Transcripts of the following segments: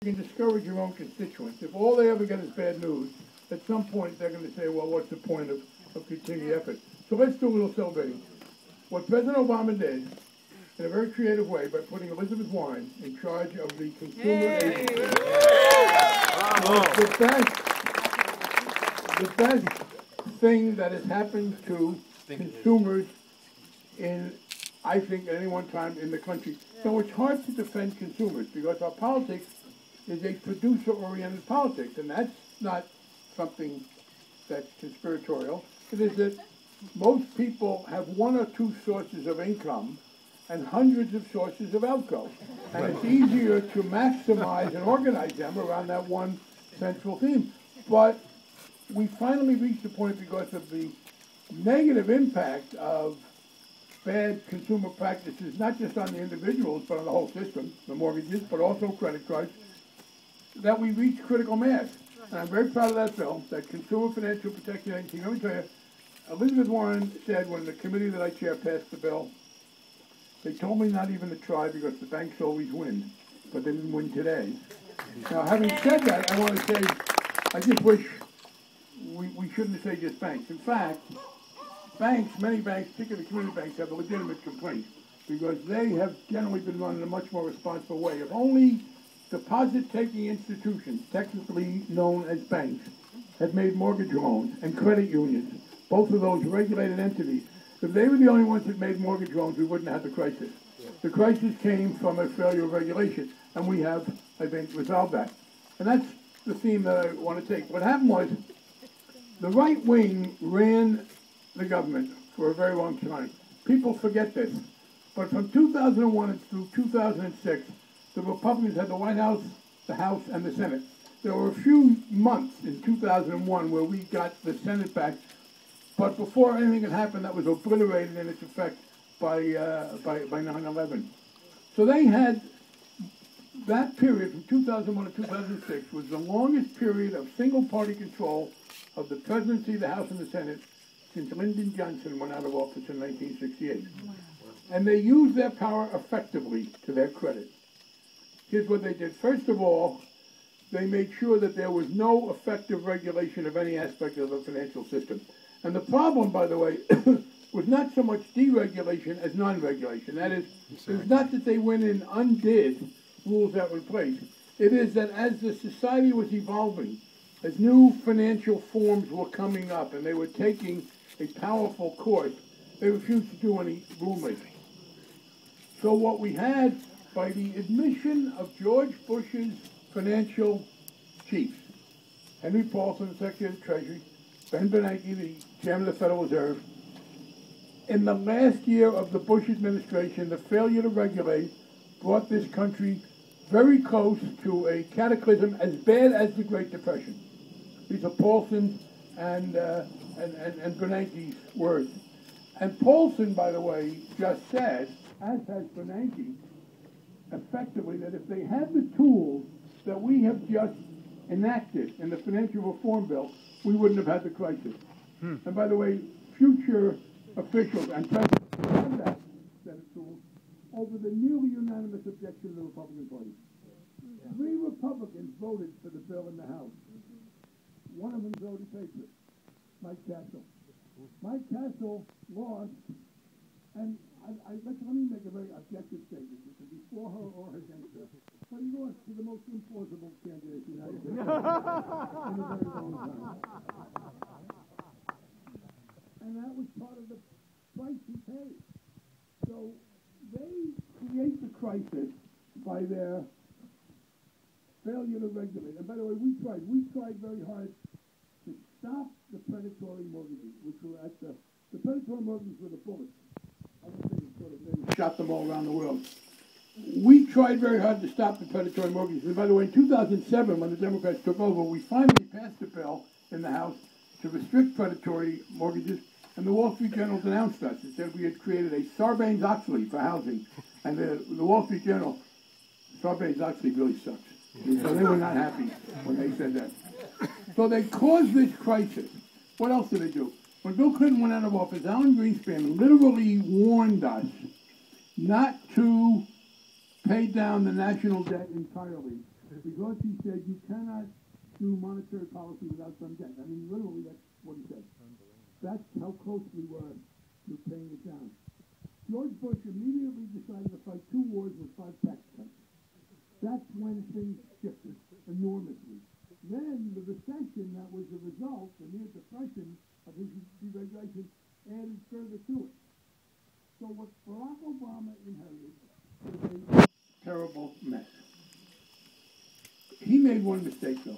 You can discourage your own constituents. If all they ever get is bad news, at some point they're going to say, well, what's the point of continued effort? So let's do a little celebrating. What President Obama did, in a very creative way, by putting Elizabeth Warren in charge of the consumer agency, the best thing that has happened to consumers in, I think, at any one time in the country. So it's hard to defend consumers because our politics is a producer-oriented politics, and that's not something that's conspiratorial. It is that most people have one or two sources of income and hundreds of sources of outgo. And it's easier to maximize and organize them around that one central theme. But we finally reached the point because of the negative impact of bad consumer practices, not just on the individuals, but on the whole system, the mortgages, but also credit cards, that we reached critical mass. And I'm very proud of that bill, that Consumer Financial Protection Agency. Let me tell you, Elizabeth Warren said when the committee that I chair passed the bill, they told me not even to try because the banks always win, but they didn't win today. Now, having said that, I want to say, I just wish we shouldn't say just banks. In fact, banks, many banks, particularly community banks, have a legitimate complaint because they have generally been run in a much more responsible way. If only deposit-taking institutions, technically known as banks, had made mortgage loans, and credit unions, both of those regulated entities, if they were the only ones that made mortgage loans, we wouldn't have the crisis. The crisis came from a failure of regulation, and we have, I think, resolved that. And that's the theme that I want to take. What happened was the right wing ran the government for a very long time. People forget this. But from 2001 through 2006, the Republicans had the White House, the House, and the Senate. There were a few months in 2001 where we got the Senate back, but before anything had happened, that was obliterated in its effect by 9/11. So they had that period from 2001 to 2006 was the longest period of single-party control of the presidency, the House, and the Senate since Lyndon Johnson went out of office in 1968. And they used their power effectively to their credit. Here's what they did. First of all, they made sure that there was no effective regulation of any aspect of the financial system. And the problem, by the way, was not so much deregulation as non-regulation. That is, it's not that they went and undid rules that were in place. It is that as the society was evolving, as new financial forms were coming up and they were taking a powerful course, they refused to do any rulemaking. So what we had, by the admission of George Bush's financial chiefs, Henry Paulson, the Secretary of the Treasury, Ben Bernanke, the Chairman of the Federal Reserve, in the last year of the Bush administration, the failure to regulate brought this country very close to a cataclysm as bad as the Great Depression. These are Paulson and Bernanke's words. And Paulson, by the way, just said, as has Bernanke, effectively, that if they had the tools that we have just enacted in the financial reform bill, we wouldn't have had the crisis. And by the way, future officials and presidents have that set of tools over the nearly unanimous objection of the Republican Party. 3 Republicans voted for the bill in the House. One of them's already paid for it, Mike Castle. Mike Castle lost, and let me make a very objective statement. It could be for her or against her. But he lost to the most implausible candidate in the United States in a very long time. And that was part of the price he paid. So they create the crisis by their failure to regulate. And by the way, we tried very hard to stop the predatory mortgages, which were at the predatory mortgages were the bullets. Other things sort of shot them all around the world. We tried very hard to stop the predatory mortgages. And by the way, in 2007, when the Democrats took over, we finally passed a bill in the House to restrict predatory mortgages. And the Wall Street Journal denounced us. It said we had created a Sarbanes-Oxley for housing. And the Wall Street Journal, Sarbanes-Oxley really sucks. So they were not happy when they said that. So they caused this crisis. What else did they do? When Bill Clinton went out of office, Alan Greenspan literally warned us not to pay down the national debt entirely because he said you cannot do monetary policy without some debt. I mean, literally, that's what he said. That's how close we were to paying it down. George Bush immediately decided to fight 2 wars with 5 tax cuts. That's when things shifted enormously. Then the recession that was the result, the near depression of his deregulation, added further to it. So what Barack Obama inherited was a terrible mess. He made one mistake, though.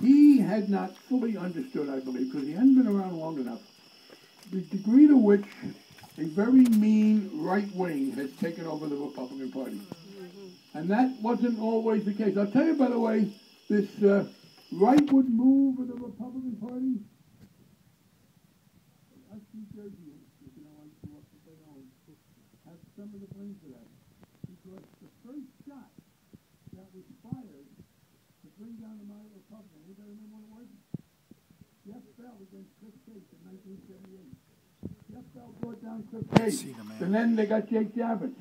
He had not fully understood, I believe, because he hadn't been around long enough, the degree to which a very mean right wing has taken over the Republican Party. And that wasn't always the case. I'll tell you, by the way, this rightward move of the Republican Party, us New Jerseyans, you know, I grew up in St. Owens, have some of the blame for that. Because the first shot that was fired to bring down the moderate Republican, anybody remember what it was? Jeff Bell against Chris Case in 1978. Jeff Bell brought down Chris Case, and then they got Jake Javits.